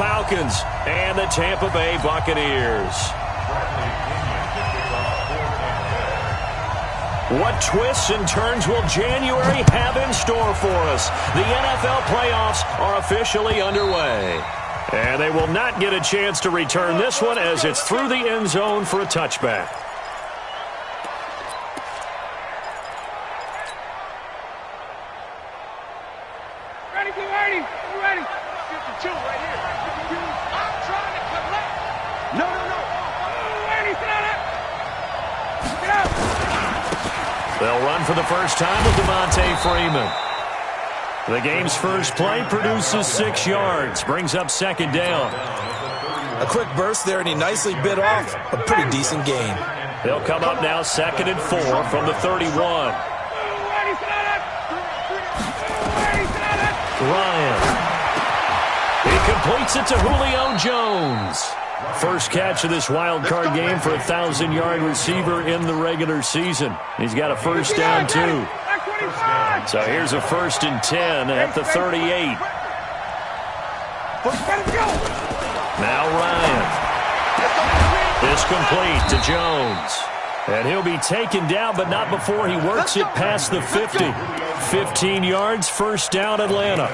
Falcons and the Tampa Bay Buccaneers. What twists and turns will January have in store for us? The NFL playoffs are officially underway. And they will not get a chance to return this one as it's through the end zone for a touchback. Ready, get ready. You ready? 52 right here. 52. I'm trying to collect. No. Ready, sit down. Get out. They'll run for the first time with Devontae Freeman. The game's first play produces 6 yards, brings up second down. A quick burst there, and he nicely bit off a pretty decent gain. They'll come up now 2nd and 4 from the 31. Ryan. He completes it to Julio Jones. First catch of this wild card game for a 1,000-yard receiver in the regular season. He's got a first down, too. So here's a 1st and 10 at the 38. Now Ryan. It's complete to Jones. And he'll be taken down, but not before he works it past the 50. 15 yards, first down, Atlanta.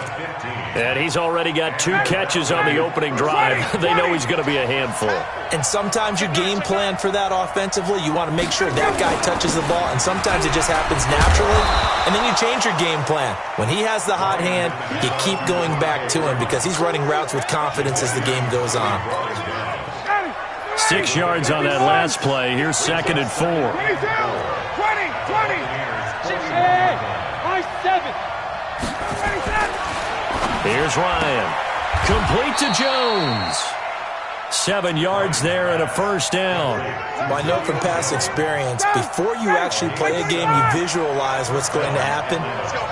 And he's already got 2 catches on the opening drive. They know he's going to be a handful. And sometimes you game plan for that offensively. You want to make sure that guy touches the ball, and sometimes it just happens naturally. And then you change your game plan. When he has the hot hand, you keep going back to him because he's running routes with confidence as the game goes on. 6 yards on that last play. Here's 2nd and 4. 20. 7. Here's Ryan. Complete to Jones. 7 yards there and a first down. Well, I know from past experience, before you actually play a game, you visualize what's going to happen.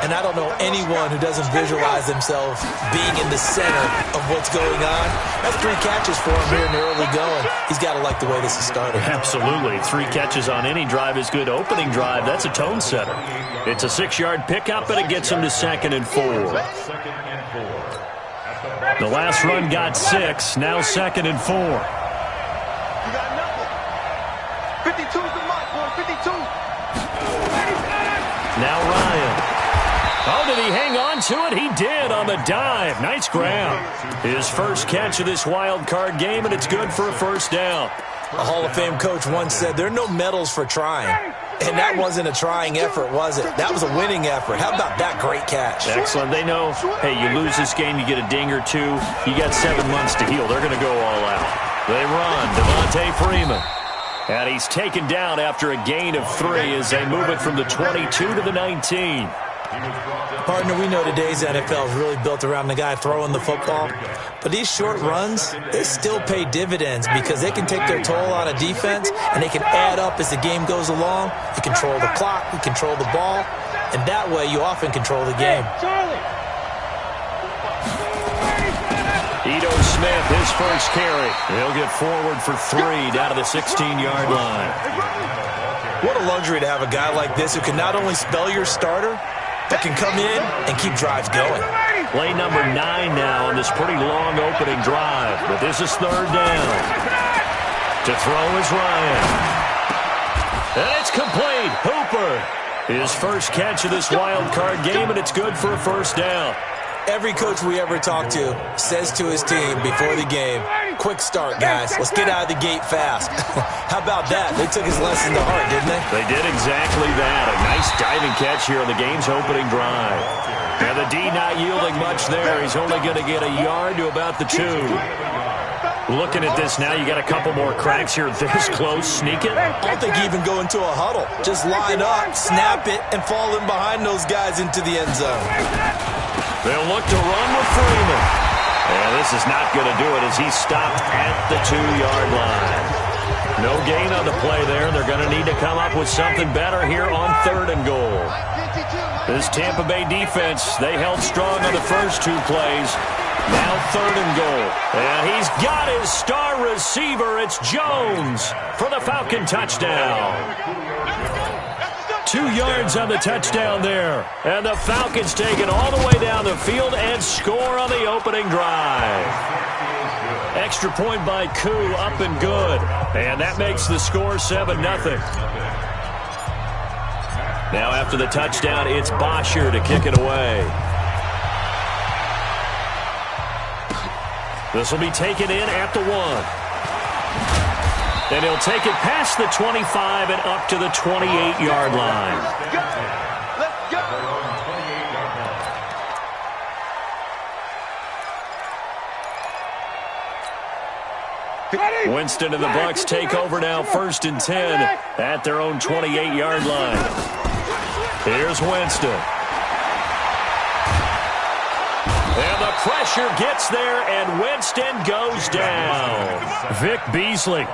And I don't know anyone who doesn't visualize themselves being in the center of what's going on. That's 3 catches for him here in the early going. He's got to like the way this is started. Absolutely. 3 catches on any drive is good. Opening drive, that's a tone setter. It's a 6-yard pickup, and it gets him to 2nd and 4. The last run got 6, now 2nd and 4. You got nothing. 52's the mark, boy. 52. Now Ryan. Oh, did he hang on to it? He did on the dive. Nice grab. His first catch of this wild card game, and it's good for a first down. A Hall of Fame coach once said, there are no medals for trying. And that wasn't a trying effort, was it? That was a winning effort. How about that great catch? Excellent. They know, hey, you lose this game, you get a ding or 2. You got 7 months to heal. They're going to go all out. They run. Devontae Freeman. And he's taken down after a gain of 3 as they move it from the 22 to the 19. Partner, we know today's NFL is really built around the guy throwing the football. But these short runs, they still pay dividends because they can take their toll on a defense, and they can add up as the game goes along. You control the clock, you control the ball, and that way you often control the game. Ito Smith, his first carry. He'll get forward for 3 down to the 16-yard line. What a luxury to have a guy like this who can not only spell your starter, but can come in and keep drives going. Play number 9 now on this pretty long opening drive. But this is 3rd down. To throw is Ryan. And it's complete. Hooper. His first catch of this wild card game, and it's good for a first down. Every coach we ever talk to says to his team before the game, quick start, guys. Let's get out of the gate fast. How about that? They took his lesson to heart, didn't they? They did exactly that. A nice diving catch here on the game's opening drive. And the D not yielding much there. He's only going to get a yard to about the 2. Looking at this now, you got a couple more cracks here this close. Sneak it. I don't think you even go into a huddle. Just line up, snap it, and fall in behind those guys into the end zone. They'll look to run with Freeman. And this is not going to do it as he's stopped at the 2-yard line. No gain on the play there. They're going to need to come up with something better here on 3rd and goal. This Tampa Bay defense, they held strong on the first 2 plays. Now 3rd and goal. And he's got his star receiver. It's Jones for the Falcon touchdown. 2 yards on the touchdown there. And the Falcons take it all the way down the field and score on the opening drive. Extra point by Koo, up and good. And that makes the score 7-0. Now after the touchdown, it's Bosher to kick it away. This will be taken in at the 1. And he'll take it past the 25 and up to the 28-yard line. Let's go. Winston and the Bucks take over now, 1st and 10 at their own 28-yard line. Here's Winston. And the pressure gets there, and Winston goes down. Vic Beasley,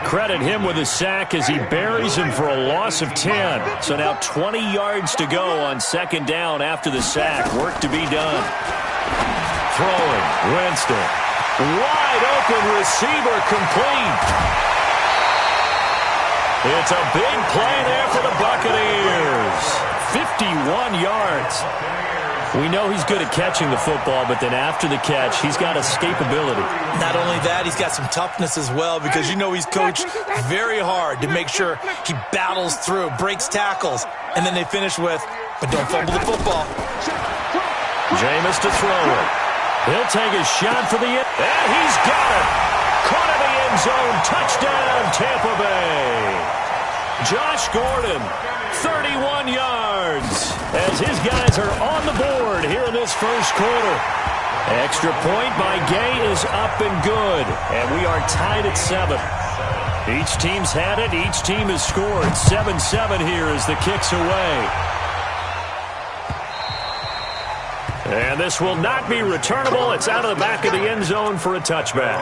credit him with a sack as he buries him for a loss of 10. So now 20 yards to go on 2nd down after the sack. Work to be done. Throwing, Winston. Wide open receiver, complete. It's a big play there for the Buccaneers. 51 yards. We know he's good at catching the football, but then after the catch, he's got escapability. Not only that, he's got some toughness as well, because you know he's coached very hard to make sure he battles through, breaks tackles, and then they finish with, but don't fumble the football. Jameis to throw it. He'll take a shot for the end. And he's got it. Caught in the end zone. Touchdown, Tampa Bay. Josh Gordon, 31 yards. As his guys are on the board here in this first quarter. Extra point by Gay is up and good. And we are tied at 7. Each team's had it. Each team has scored. 7-7 here as the kick's away. And this will not be returnable. It's out of the back of the end zone for a touchback.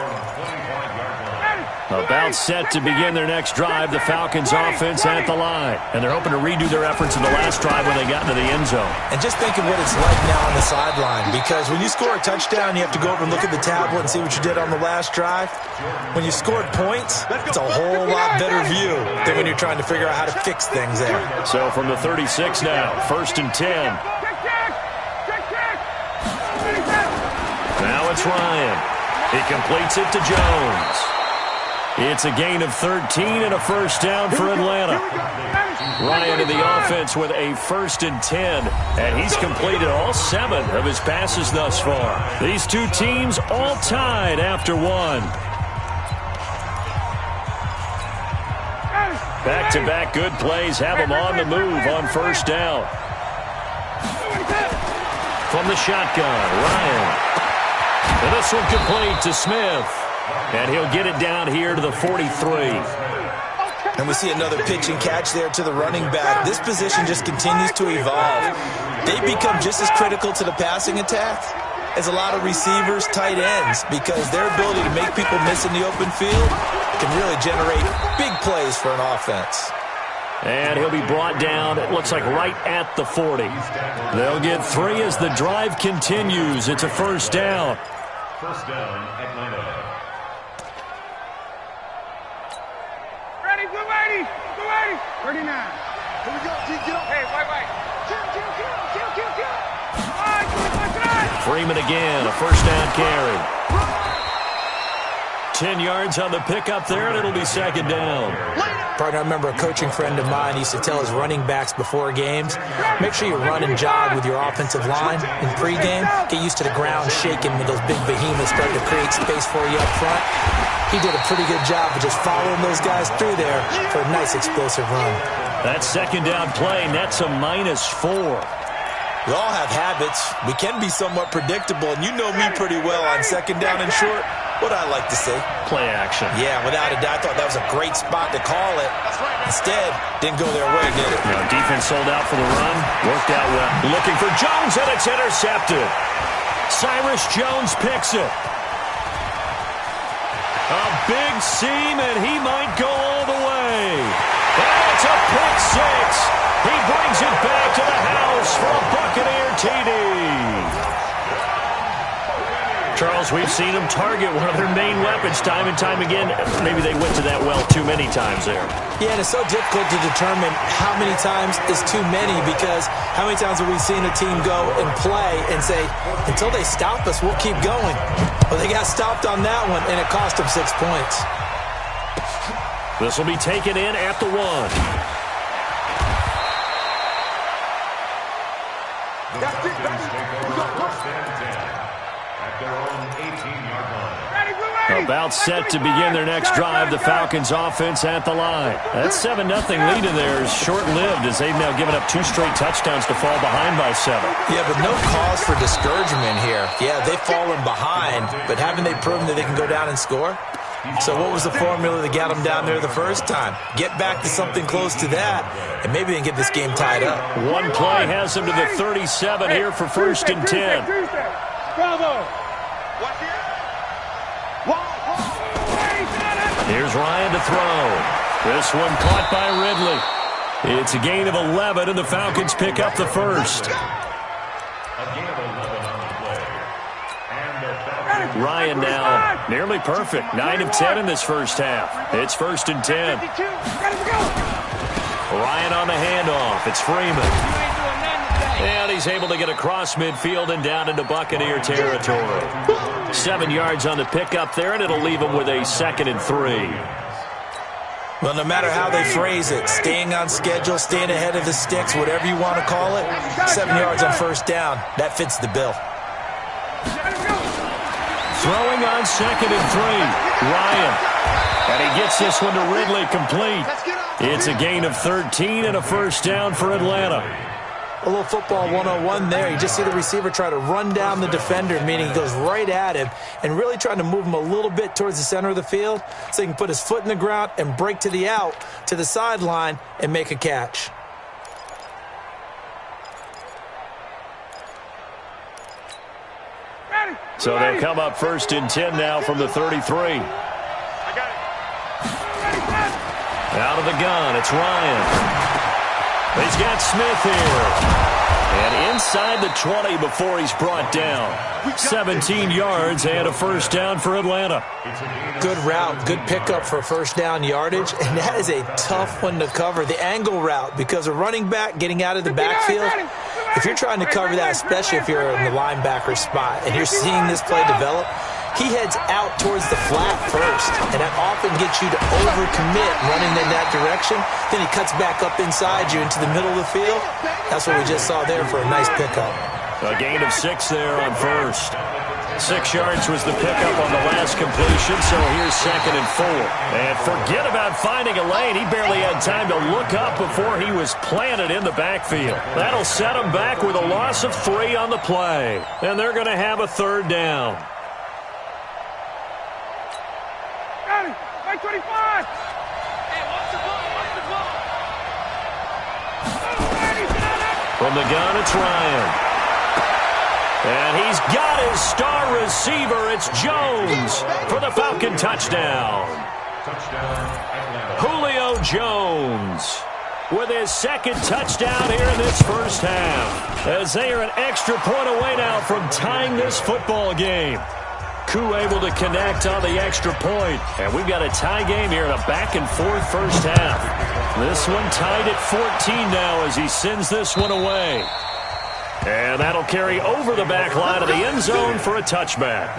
About set to begin their next drive, the Falcons offense at the line. And they're hoping to redo their efforts in the last drive when they got into the end zone. And just think of what it's like now on the sideline, because when you score a touchdown, you have to go over and look at the tablet and see what you did on the last drive. When you scored points, it's a whole lot better view than when you're trying to figure out how to fix things there. So from the 36 now, 1st and 10. Now it's Ryan. He completes it to Jones. It's a gain of 13 and a first down for Atlanta. Ryan in the offense with a 1st and 10. And he's completed all 7 of his passes thus far. These two teams all tied after 1. Back-to-back good plays have them on the move on 1st down. From the shotgun, Ryan. And this one complete to Smith. And he'll get it down here to the 43. And we see another pitch and catch there to the running back. This position just continues to evolve. They become just as critical to the passing attack as a lot of receivers, tight ends, because their ability to make people miss in the open field can really generate big plays for an offense. And he'll be brought down, it looks like right at the 40. They'll get 3 as the drive continues. It's a first down. First down, Atlanta. Ready, go ready, go ready. 39. Here we go, G, get up. Hey, wait. Kill. Freeman again, a first down carry. 10 yards on the pickup there, and it'll be 2nd down. Partner, I remember a coaching friend of mine used to tell his running backs before games, make sure you run and jog with your offensive line in pregame. Get used to the ground shaking when those big behemoths start to create space for you up front. He did a pretty good job of just following those guys through there for a nice explosive run. That 2nd down play nets a -4. We all have habits. We can be somewhat predictable, and you know me pretty well on 2nd down and short. What I like to say. Play action. Yeah, without a doubt. I thought that was a great spot to call it. Instead, didn't go their way, did it? Now, defense sold out for the run. Worked out well. Looking for Jones, and it's intercepted. Cyrus Jones picks it. A big seam, and he might go all the way. And it's a pick 6. He brings it back to the house for a Buccaneer TD. Charles, we've seen them target one of their main weapons time and time again. Maybe they went to that well too many times there. Yeah, and it's so difficult to determine how many times is too many, because how many times have we seen a team go and play and say, until they stop us, we'll keep going. Well, they got stopped on that one, and it cost them 6 points. This will be taken in at the 1. That's it, baby. We're going to push. At their own 18-yard line. Ready, we're ready. About set to begin their next drive. The Falcons offense at the line. That 7-0 lead in there is short-lived, as they've now given up 2 straight touchdowns to fall behind by 7. Yeah, but no cause for discouragement here. Yeah, they've fallen behind, but haven't they proven that they can go down and score? So what was the formula that got them down there the first time? Get back to something close to that, and maybe they can get this game tied up. One play has them to the 37 here for 1st and 10. Bravo. Here's Ryan to throw. This one caught by Ridley. It's a gain of 11, and the Falcons pick up the first. Ryan now nearly perfect. 9 of 10 in this first half. It's 1st and 10. Ryan on the handoff. It's Freeman. And he's able to get across midfield and down into Buccaneer territory. 7 yards on the pickup there, and it'll leave him with a 2nd and 3. Well, no matter how they phrase it, staying on schedule, staying ahead of the sticks, whatever you want to call it, 7 yards on 1st down, that fits the bill. Throwing on 2nd and 3. Ryan. And he gets this one to Ridley complete. It's a gain of 13 and a 1st down for Atlanta. A little football 101 there. You just see the receiver try to run down the defender, meaning he goes right at him and really trying to move him a little bit towards the center of the field so he can put his foot in the ground and break to the out, to the sideline, and make a catch. So they'll come up 1st and 10 now from the 33. Out of the gun, it's Ryan. He's got Smith here. And inside the 20 before he's brought down. 17 yards and a 1st down for Atlanta. Good route, good pickup for 1st down yardage, and that is a tough one to cover, the angle route, because a running back getting out of the backfield, if you're trying to cover that, especially if you're in the linebacker spot, and you're seeing this play develop, he heads out towards the flat first, and that often gets you to overcommit running in that direction. Then he cuts back up inside you into the middle of the field. That's what we just saw there for a nice pickup. A gain of 6 there on 1st. 6 yards was the pickup on the last completion, so here's 2nd and 4. And forget about finding a lane. He barely had time to look up before he was planted in the backfield. That'll set him back with a loss of 3 on the play. And they're going to have a 3rd down. 25. Hey, what's the ball? From the gun, it's Ryan. And he's got his star receiver. It's Jones for the Falcon touchdown. Julio Jones with his 2nd touchdown here in this first half, as they are an extra point away now from tying this football game. Koo able to connect on the extra point. And we've got a tie game here in a back-and-forth first half. This one tied at 14 now as he sends this one away. And that'll carry over the back line of the end zone for a touchback.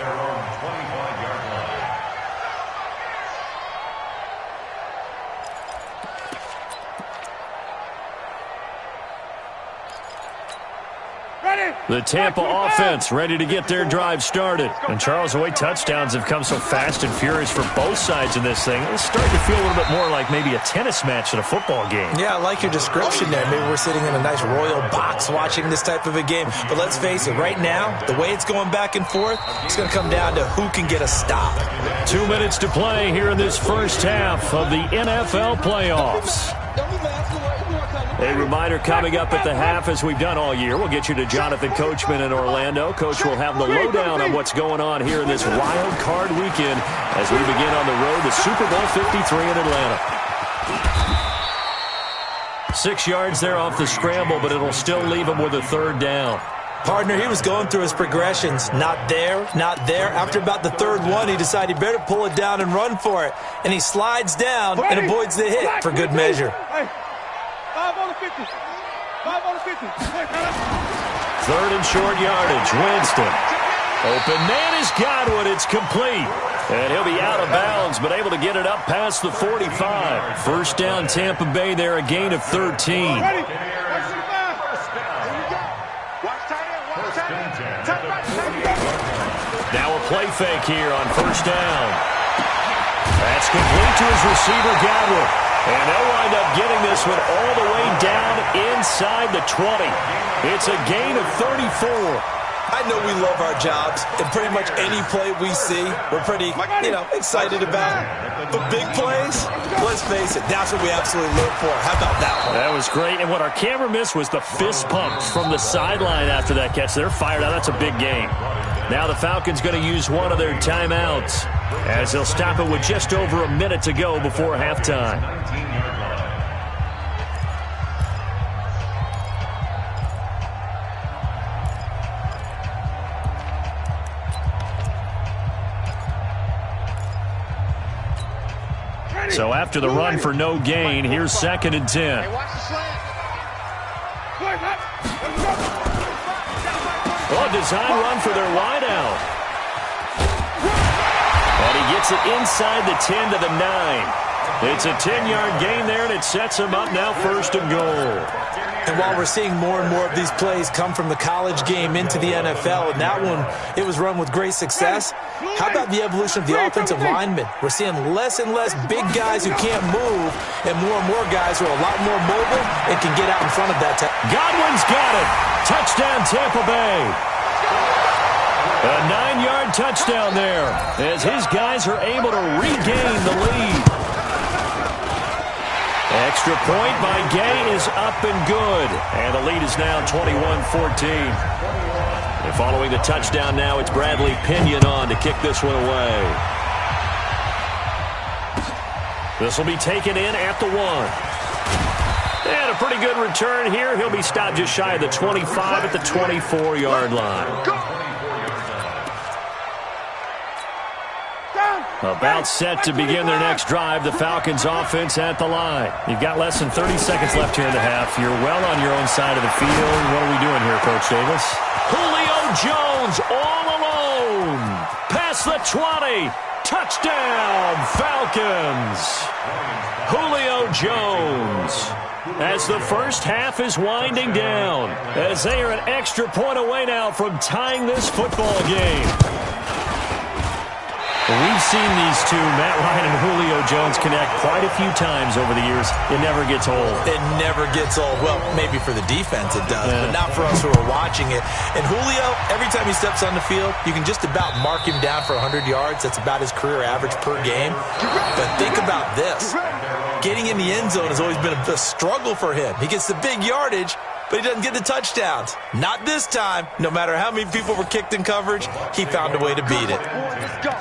The Tampa offense ready to get their drive started. And Charles, the way touchdowns have come so fast and furious for both sides in this thing, it's starting to feel a little bit more like maybe a tennis match than a football game. Yeah, I like your description there. Maybe we're sitting in a nice royal box watching this type of a game. But let's face it, right now, the way it's going back and forth, it's going to come down to who can get a stop. 2 minutes to play here in this first half of the NFL playoffs. A reminder coming up at the half, as we've done all year. We'll get you to Jonathan Coachman in Orlando. Coach will have the lowdown on what's going on here in this wild card weekend as we begin on the road to Super Bowl 53 in Atlanta. 6 yards there off the scramble, but it'll still leave him with a 3rd down. Partner, he was going through his progressions. Not there, not there. After about the third one, he decided he better pull it down and run for it. And he slides down and avoids the hit for good measure. Hey, 5 on the 50. 5 on the 50. Third and short yardage. Winston. Open man is Godwin. It's complete. And he'll be out of bounds, but able to get it up past the 45. First down, Tampa Bay there, a gain of 13. Ready? Now a play fake here on first down. That's complete to his receiver, Godwin. And they'll wind up getting this one all the way down inside the 20. It's a gain of 34. I know we love our jobs, and pretty much any play we see, we're pretty, excited about. But big plays, let's face it, that's what we absolutely live for. How about that one? That was great, and what our camera missed was the fist pumps from the sideline after that catch. They're fired out. That's a big game. Now the Falcons going to use one of their timeouts as they'll stop it with just over a minute to go before halftime. So after the run for no gain, here's 2nd and 10. Oh, design run for their wideout. And he gets it inside the 10 to the 9. It's a 10-yard gain there, and it sets him up now 1st and goal. And while we're seeing more and more of these plays come from the college game into the NFL, and that one, it was run with great success, how about the evolution of the offensive linemen? We're seeing less and less big guys who can't move and more guys who are a lot more mobile and can get out in front of that. Godwin's got it. Touchdown, Tampa Bay. A 9-yard touchdown there as his guys are able to regain the lead. Extra point by Gay is up and good. And the lead is now 21-14. And following the touchdown now, it's Bradley Pinion on to kick this one away. This will be taken in at the 1. And a pretty good return here. He'll be stopped just shy of the 25 at the 24-yard line. About set to begin their next drive. The Falcons offense at the line. You've got less than 30 seconds left here in the half. You're well on your own side of the field. What are we doing here, Coach Davis? Julio Jones all alone. Past the 20. Touchdown, Falcons. Julio Jones. As the first half is winding down. As they are an extra point away now from tying this football game. We've seen these two, Matt Ryan and Julio Jones, connect quite a few times over the years. It never gets old. It never gets old. Well, maybe for the defense it does, but not for us who are watching it. And Julio, every time he steps on the field, you can just about mark him down for 100 yards. That's about his career average per game. But think about this. Getting in the end zone has always been a struggle for him. He gets the big yardage, but he doesn't get the touchdowns. Not this time. No matter how many people were kicked in coverage, he found a way to beat it. Let's go.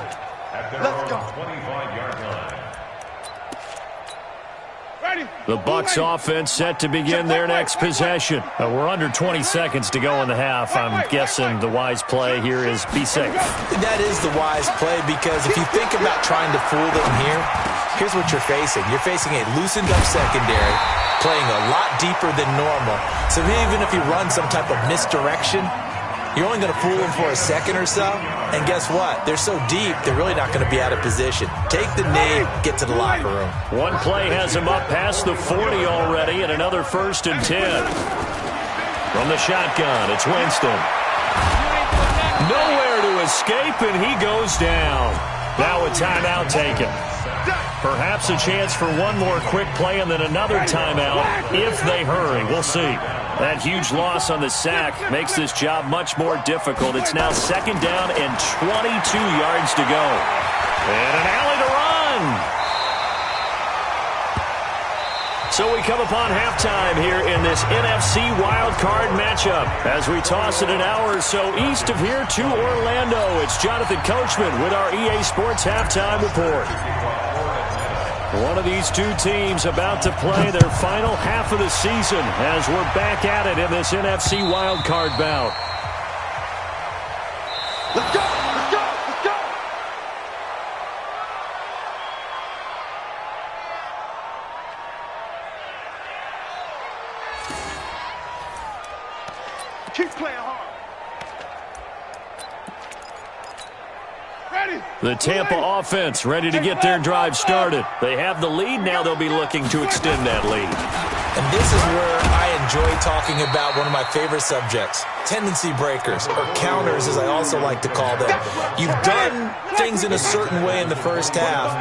The Bucs offense set to begin their next possession. We're under 20 seconds to go in the half. I'm guessing the wise play here is be safe. That is the wise play because if you think about trying to fool them here, here's what you're facing. You're facing a loosened up secondary playing a lot deeper than normal. So even if you run some type of misdirection, you're only going to fool them for a second or so. And guess what? They're so deep, they're really not going to be out of position. Take the knee, get to the locker room. One play has him up past the 40 already, and another 1st and 10. From the shotgun, it's Winston. Nowhere to escape, and he goes down. Now a timeout taken. Perhaps a chance for one more quick play and then another timeout if they hurry. We'll see. That huge loss on the sack makes this job much more difficult. It's now 2nd down and 22 yards to go. And an alley to run. So we come upon halftime here in this NFC wildcard matchup. As we toss it an hour or so east of here to Orlando, it's Jonathan Coachman with our EA Sports Halftime Report. One of these two teams about to play their final half of the season as we're back at it in this NFC wildcard bout. Keep playing hard. Ready. The Tampa offense ready to get their drive started. They have the lead. Now they'll be looking to extend that lead. And this is where I enjoy talking about one of my favorite subjects, tendency breakers, or counters as I also like to call them. You've done things in a certain way in the first half,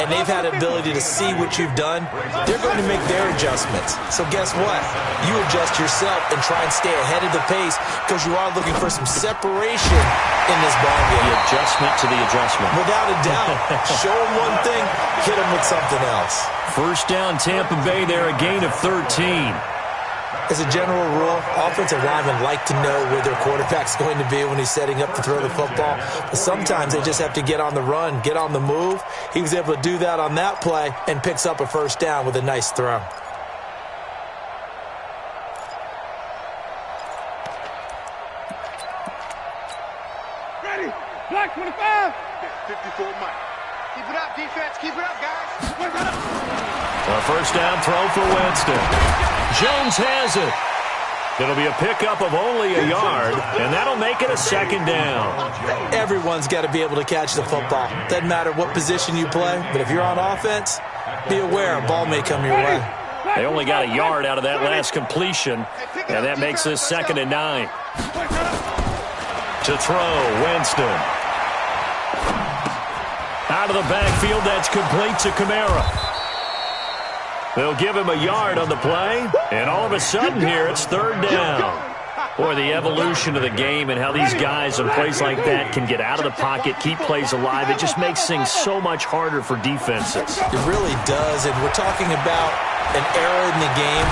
and they've had the ability to see what you've done. They're going to make their adjustments. So guess what? You adjust yourself and try and stay ahead of the pace because you are looking for some separation in this ballgame. The adjustment to the adjustment. Without a doubt. Show them one thing, hit them with something else. First down, Tampa Bay there, a gain of 13. As a general rule, offensive linemen like to know where their quarterback's going to be when he's setting up to throw the football. But sometimes they just have to get on the run, get on the move. He was able to do that on that play and picks up a first down with a nice throw. Ready. Black 25. 54 Mike. Keep it up, defense. Keep it up, guys. A first down throw for Winston. Jones has it. It'll be a pickup of only a yard, and that'll make it a second down. Everyone's got to be able to catch the football. Doesn't matter what position you play, but if you're on offense, be aware a ball may come your way. They only got a yard out of that last completion, and that makes this 2nd and 9. To throw, Winston. Out of the backfield, that's complete to Kamara. They'll give him a yard on the play, and all of a sudden here, it's 3rd down. Boy, the evolution of the game and how these guys in plays like that can get out of the pocket, keep plays alive, it just makes things so much harder for defenses. It really does, and we're talking about an error in the game.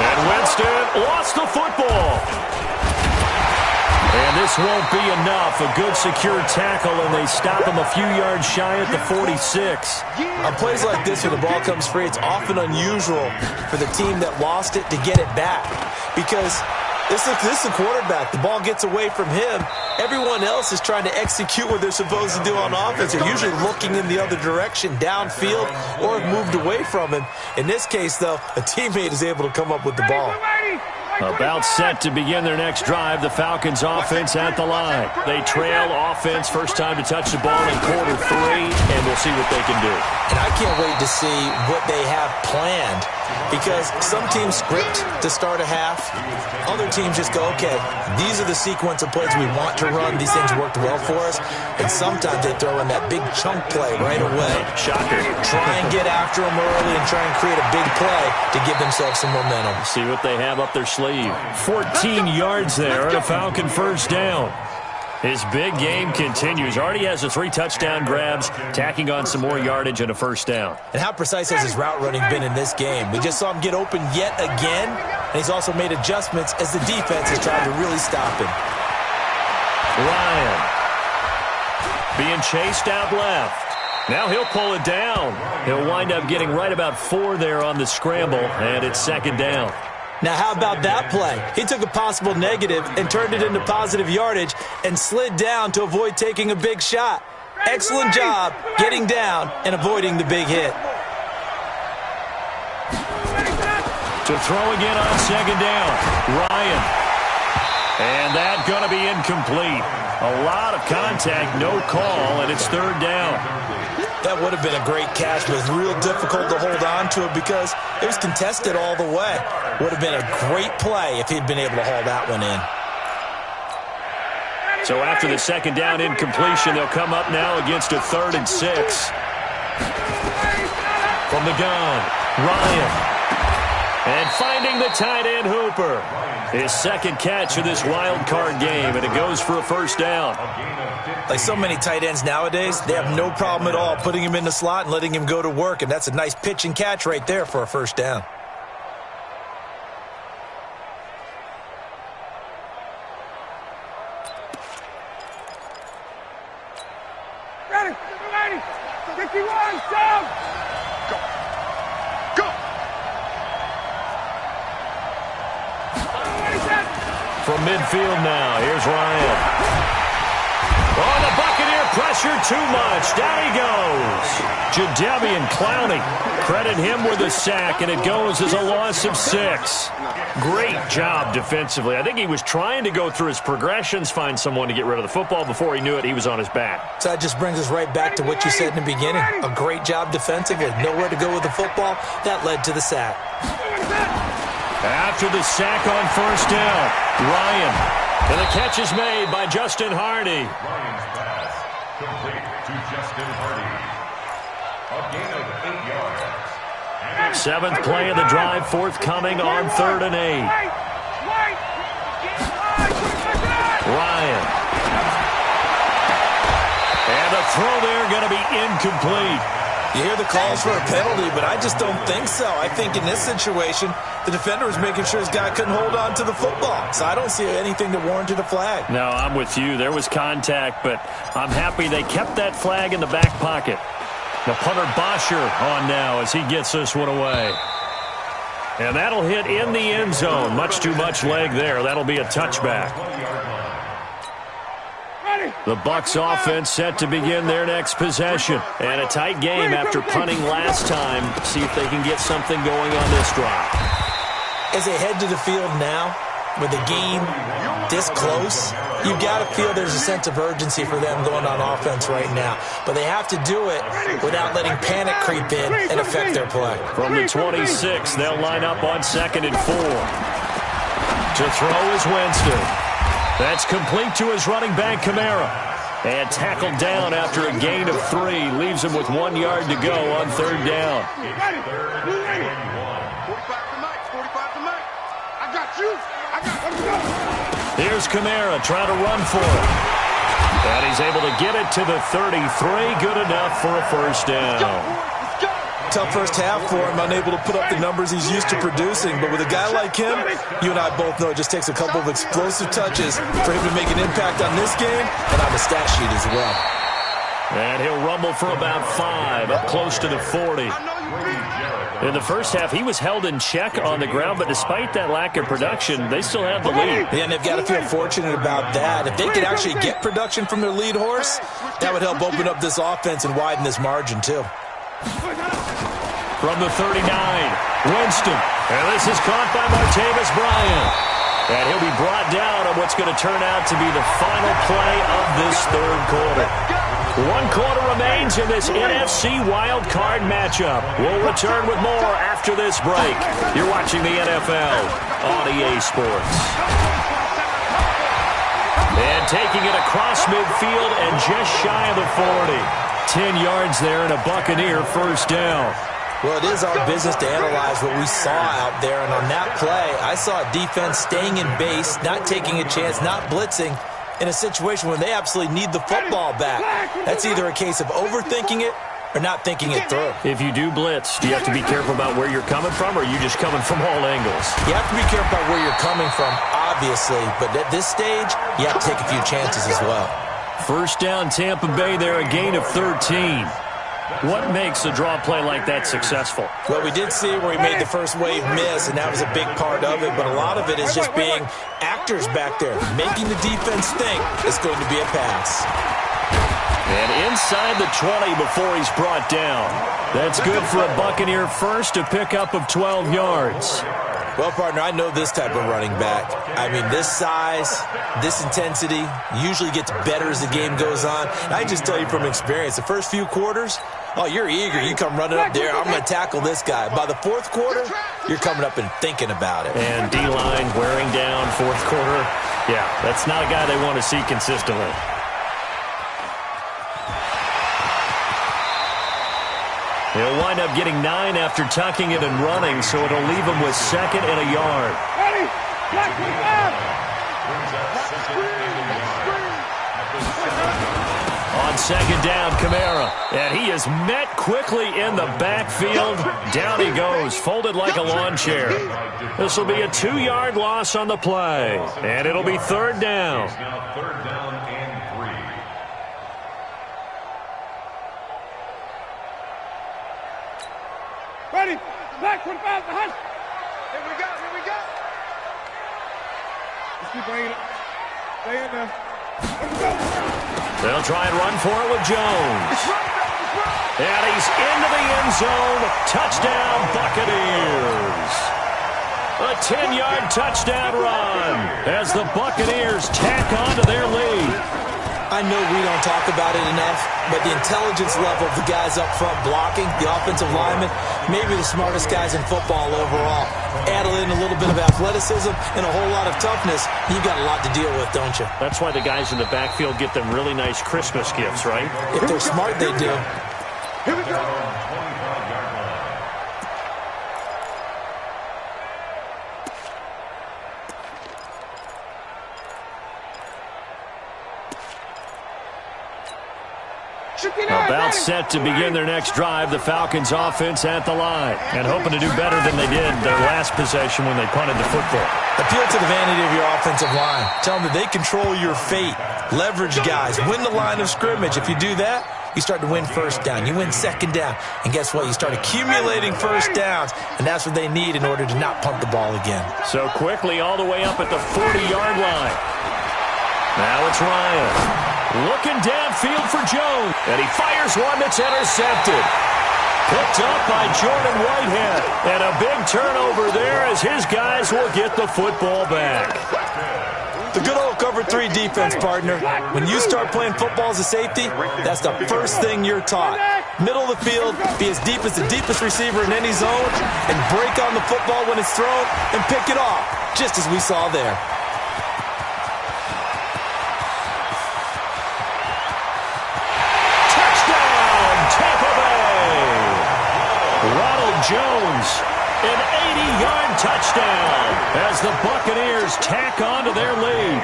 And Winston lost the football. And this won't be enough. A good secure tackle, and they stop him a few yards shy at the 46. On plays like this where the ball comes free, it's often unusual for the team that lost it to get it back. Because this is the quarterback. The ball gets away from him. Everyone else is trying to execute what they're supposed to do on offense. They're usually looking in the other direction, downfield, or have moved away from him. In this case, though, a teammate is able to come up with the ball. About set to begin their next drive, the Falcons offense at the line. They trail offense, first time to touch the ball in quarter 3, and we'll see what they can do. And I can't wait to see what they have planned, because some teams script to start a half. Other teams just go, okay, these are the sequence of plays we want to run. These things worked well for us. And sometimes they throw in that big chunk play right away. Shocker. Try and get after them early and try and create a big play to give themselves some momentum. See what they have up their sleeve. 14 yards there and a Falcon first down. His big game continues. Already has the 3 touchdown grabs, tacking on some more yardage and a first down. And how precise has his route running been in this game? We just saw him get open yet again, and he's also made adjustments as the defense has tried to really stop him. Ryan being chased out left. Now he'll pull it down. He'll wind up getting right about 4 there on the scramble, and it's 2nd down. Now, how about that play? He took a possible negative and turned it into positive yardage and slid down to avoid taking a big shot. Excellent job getting down and avoiding the big hit. To throw again on 2nd down, Ryan. And that's going to be incomplete. A lot of contact, no call, and it's 3rd down. That would have been a great catch, but it's real difficult to hold on to it because it was contested all the way. Would have been a great play if he'd been able to haul that one in. So after the 2nd down incompletion, they'll come up now against a 3rd and 6. From the gun, Ryan. And finding the tight end, Hooper. His 2nd catch of this wild card game, and it goes for a first down. Like so many tight ends nowadays, they have no problem at all putting him in the slot and letting him go to work, and that's a nice pitch and catch right there for a first down. Ready, 51, down. Go. Go. From midfield now, here's Ryan. Oh, the Buccaneer pressure too much. Down he goes. Jadeveon Clowney. Credit him with a sack, and it goes as a loss of 6. Great job defensively. I think he was trying to go through his progressions, find someone to get rid of the football. Before he knew it, he was on his back. So that just brings us right back to what you said in the beginning. A great job defensively. Nowhere to go with the football. That led to the sack. After the sack on first down, Ryan. And the catch is made by Justin Hardy. Ryan's pass complete to Justin Hardy. A gain of 8 yards. 7th play of the drive, forthcoming on 3rd and 8. Ryan. And the throw there going to be incomplete. You hear the calls for a penalty, but I just don't think so. I think in this situation, the defender was making sure his guy couldn't hold on to the football. So I don't see anything that warranted a flag. No, I'm with you. There was contact, but I'm happy they kept that flag in the back pocket. The punter Bosher on now as he gets this one away. And that'll hit in the end zone. Much too much leg there. That'll be a touchback. The Bucs offense set to begin their next possession. And a tight game after punting last time. See if they can get something going on this drive. As they head to the field now, with the game this close, you've got to feel there's a sense of urgency for them going on offense right now. But they have to do it without letting panic creep in and affect their play. From the 26, they'll line up on 2nd and 4. To throw is Winston. That's complete to his running back, Kamara. And tackled down after a gain of 3. Leaves him with 1 yard to go on 3rd down. 45 to Mike. I got you. Let's go. Here's Kamara trying to run for it. And he's able to get it to the 33. Good enough for a first down. Tough first half for him, unable to put up the numbers he's used to producing. But with a guy like him, you and I both know it just takes a couple of explosive touches for him to make an impact on this game and on the stat sheet as well. And he'll rumble for about 5, up close to the 40. In the first half, he was held in check on the ground, but despite that lack of production, they still have the lead. Yeah, and they've got to feel fortunate about that. If they could actually get production from their lead horse, that would help open up this offense and widen this margin, too. From the 39, Winston. And this is caught by Martavis Bryant. And he'll be brought down on what's going to turn out to be the final play of this 3rd quarter. 1 quarter remains in this NFC Wild Card matchup. We'll return with more after this break. You're watching the NFL on EA Sports. And taking it across midfield and just shy of the 40. 10 yards there and a Buccaneer first down. Well, it is our business to analyze what we saw out there. And on that play, I saw a defense staying in base, not taking a chance, not blitzing, in a situation when they absolutely need the football back. That's either a case of overthinking it or not thinking it through. If you do blitz, do you have to be careful about where you're coming from, or are you just coming from all angles? You have to be careful about where you're coming from, obviously. But at this stage, you have to take a few chances as well. First down, Tampa Bay there, a gain of 13. What makes a draw play like that successful? Well, we did see where he made the first wave miss, and that was a big part of it. But a lot of it is just being actors back there, making the defense think it's going to be a pass. And inside the 20 before he's brought down. That's good for a Buccaneer first, a pickup of 12 yards. Well, partner, I know this type of running back. I mean, this size, this intensity usually gets better as the game goes on. And I just tell you from experience, the first few quarters, oh, you're eager. You come running up there, I'm going to tackle this guy. By the 4th quarter, you're coming up and thinking about it. And D-line wearing down 4th quarter. Yeah, that's not a guy they want to see consistently. He'll wind up getting 9 after tucking it and running, so it'll leave him with 2nd and a yard. Ready? Black 25. On 2nd down, Kamara. And he is met quickly in the backfield. Down he goes, folded like a lawn chair. This will be a 2-yard loss on the play. And it'll be 3rd down. Now 3rd down and 3. Ready? Black 25 behind. Here we go. Let's keep bringing it. Stay in there. They'll try and run for it with Jones. And he's into the end zone. Touchdown, Buccaneers. A 10-yard touchdown run as the Buccaneers tack on to their lead. I know we don't talk about it enough, but the intelligence level of the guys up front blocking, the offensive linemen, maybe the smartest guys in football overall. Add in a little bit of athleticism and a whole lot of toughness, you've got a lot to deal with, don't you? That's why the guys in the backfield get them really nice Christmas gifts, right? If they're smart, they do. Here we go. About set to begin their next drive, the Falcons offense at the line. And hoping to do better than they did their last possession when they punted the football. Appeal to the vanity of your offensive line. Tell them that they control your fate. Leverage guys. Win the line of scrimmage. If you do that, you start to win first down. You win second down. And guess what? You start accumulating first downs. And that's what they need in order to not punt the ball again. So quickly all the way up at the 40-yard line. Now it's Ryan. Looking downfield for Jones. And he fires one that's intercepted. Picked up by Jordan Whitehead. And a big turnover there as his guys will get the football back. The good old cover 3 defense, partner. When you start playing football as a safety, that's the first thing you're taught. Middle of the field, be as deep as the deepest receiver in any zone, and break on the football when it's thrown and pick it off, just as we saw there. Jones, an 80-yard touchdown as the Buccaneers tack on to their lead.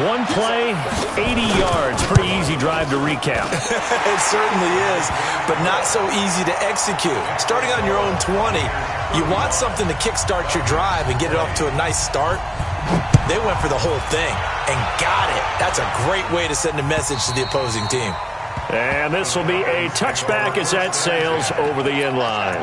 One play, 80 yards. Pretty easy drive to recap. It certainly is, but not so easy to execute. Starting on your own 20, you want something to kickstart your drive and get it off to a nice start. They went for the whole thing and got it. That's a great way to send a message to the opposing team. And this will be a touchback as that sails over the end line.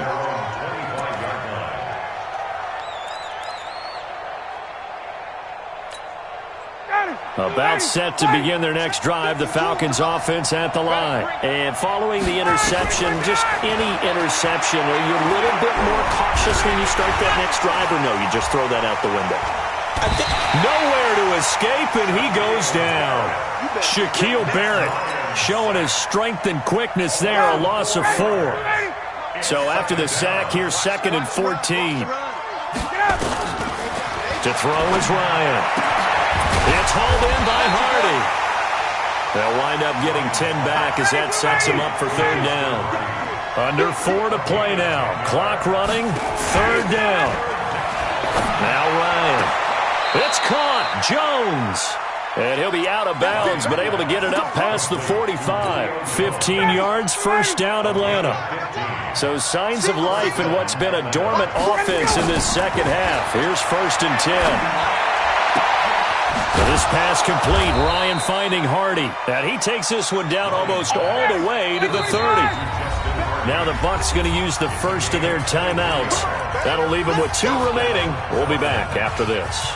About set to begin their next drive, the Falcons offense at the line. And following the interception, just any interception, are you a little bit more cautious when you start that next drive, or no, you just throw that out the window? Nowhere to escape, and he goes down. Shaquille Barrett showing his strength and quickness there, a loss of 4. So after the sack, here's 2nd and 14. To throw is Ryan. It's hauled in by Hardy. They'll wind up getting 10 back as that sets him up for 3rd down. Under 4 to play now. Clock running, 3rd down. Now Ryan. It's caught. Jones. And he'll be out of bounds, but able to get it up past the 45. 15 yards, 1st down, Atlanta. So signs of life in what's been a dormant offense in this second half. Here's 1st and 10. So this pass complete. Ryan finding Hardy. And he takes this one down almost all the way to the 30. Now the Bucs going to use the first of their timeouts. That'll leave them with 2 remaining. We'll be back after this.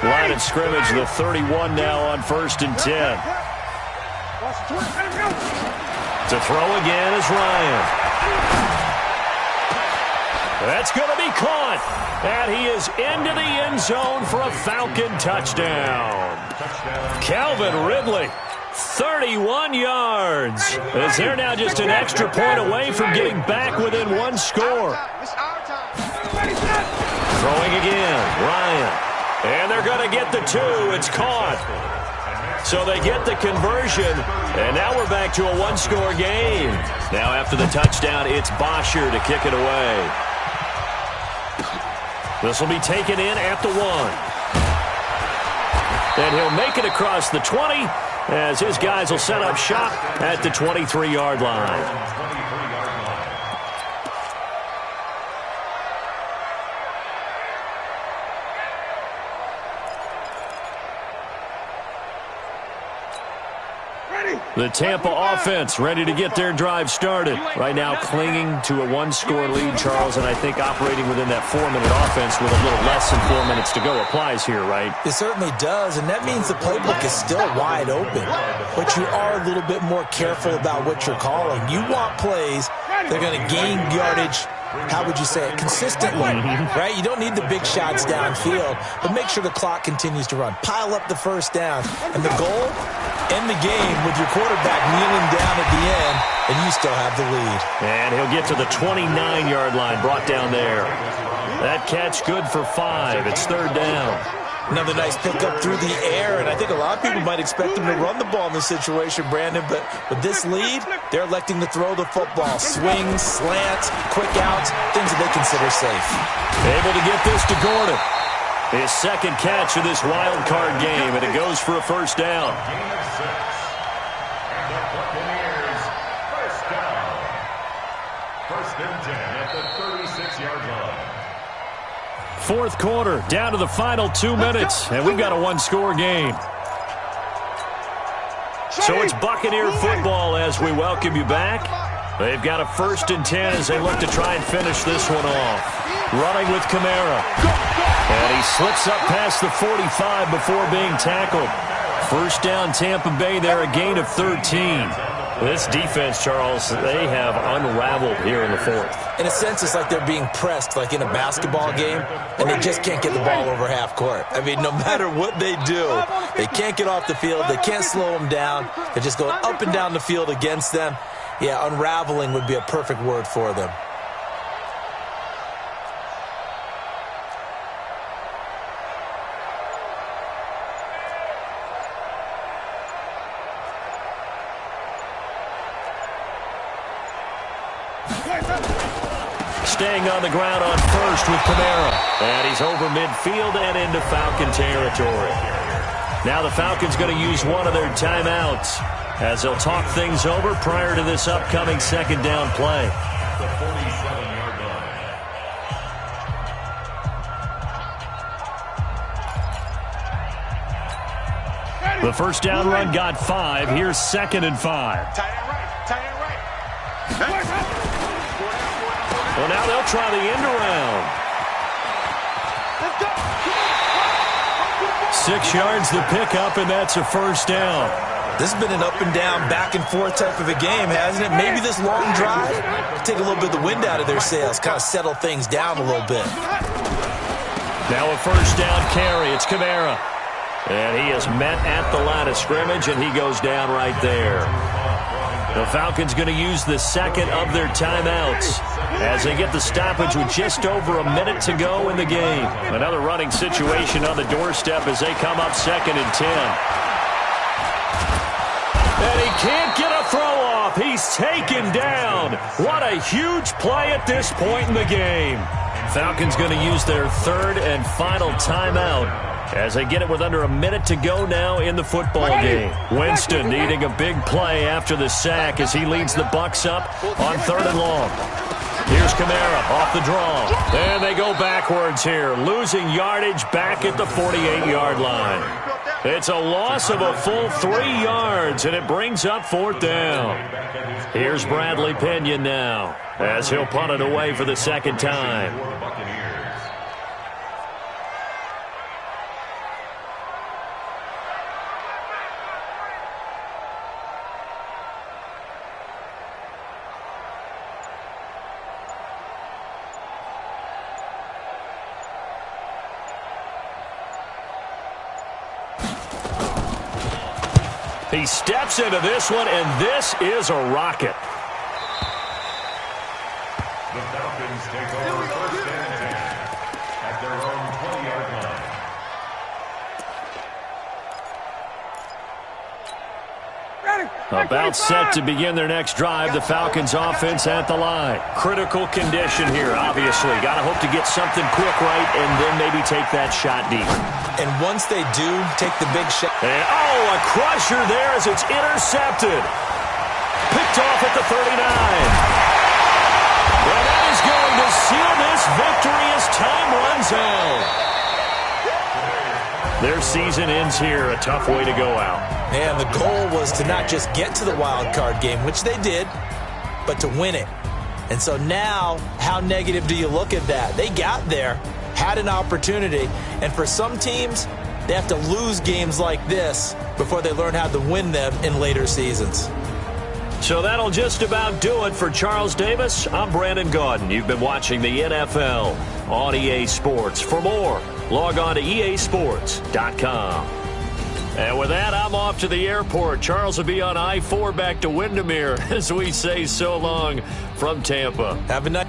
Line of scrimmage, the 31 now on 1st and 10. To throw again is Ryan. That's going to be caught. And he is into the end zone for a Falcon touchdown. Calvin Ridley, 31 yards. As they're now just an extra point away from getting back within 1 score. Throwing again, Ryan. And they're going to get the 2. It's caught. So they get the conversion. And now we're back to a 1-score game. Now after the touchdown, it's Bosher to kick it away. This will be taken in at the 1. And he'll make it across the 20 as his guys will set up shop at the 23-yard line. The Tampa offense ready to get their drive started. Right now clinging to a one-score lead, Charles, and I think operating within that 4-minute offense with a little less than 4 minutes to go applies here, right? It certainly does, and that means the playbook is still wide open. But you are a little bit more careful about what you're calling. You want plays that are going to gain yardage, how would you say it, consistently, right? You don't need the big shots downfield, but make sure the clock continues to run. Pile up the first down, and the goal, end the game with your quarterback kneeling down at the end, and you still have the lead. And he'll get to the 29-yard line, brought down there. That catch good for 5. It's third down. Another nice pickup through the air, and I think a lot of people might expect them to run the ball in this situation, Brandon, but with this lead, they're electing to throw the football. Swings, slants, quick outs, things that they consider safe. Able to get this to Gordon. His second catch of this wild card game, and it goes for a first down. Gain of 6. And the Buccaneers, first down. First and 10 at the 36-yard line. Fourth quarter, down to the final 2 minutes, and we've got a one-score game. So it's Buccaneer football as we welcome you back. They've got a first and 10 as they look to try and finish this one off. Running with Kamara. And he slips up past the 45 before being tackled. First down, Tampa Bay there, a gain of 13. This defense, Charles, they have unraveled here in the fourth. In a sense, it's like they're being pressed, like in a basketball game, and they just can't get the ball over half court. I mean, no matter what they do, they can't get off the field. They can't slow them down. They're just going up and down the field against them. Yeah, unraveling would be a perfect word for them. Staying on the ground on first with Kamara. And he's over midfield and into Falcon territory. Now the Falcons going to use one of their timeouts as they'll talk things over prior to this upcoming second down play. The 47-yard line. The first down run got 5. Here's second and 5. Tight end right. Tight end right. Well, now they'll try the end around. 6 yards the pickup, and that's a first down. This has been an up and down, back and forth type of a game, hasn't it? Maybe this long drive take a little bit of the wind out of their sails, kind of settle things down a little bit. Now a first down carry. It's Kamara. And he is met at the line of scrimmage, and he goes down right there. The Falcons going to use the second of their timeouts as they get the stoppage with just over a minute to go in the game. Another running situation on the doorstep as they come up second and 10. And he can't get a throw off. He's taken down. What a huge play at this point in the game. Falcons going to use their third and final timeout as they get it with under a minute to go now in the football game. Winston needing a big play after the sack as he leads the Bucs up on third and long. Here's Kamara off the draw. And they go backwards here, losing yardage back at the 48-yard line. It's a loss of a full 3 yards, and it brings up fourth down. Here's Bradley Pinion now as he'll punt it away for the second time. He steps into this one, and this is a rocket. The Falcons take over first and 10 at their own 20-yard line. About set to begin their next drive. The Falcons offense at the line. Critical condition here, obviously. Got to hope to get something quick right and then maybe take that shot deep. And once they do take the big shot. And, a crusher there as it's intercepted. Picked off at the 39. And that is going to seal this victory as time runs out. Their season ends here, a tough way to go out. And the goal was to not just get to the wild card game, which they did, but to win it. And so now, how negative do you look at that? They got there, had an opportunity, and for some teams, they have to lose games like this before they learn how to win them in later seasons. So that'll just about do it for Charles Davis. I'm Brandon Gaudin. You've been watching the NFL on EA Sports. For more, log on to easports.com. And with that, I'm off to the airport. Charles will be on I-4 back to Windermere as we say so long from Tampa. Have a nice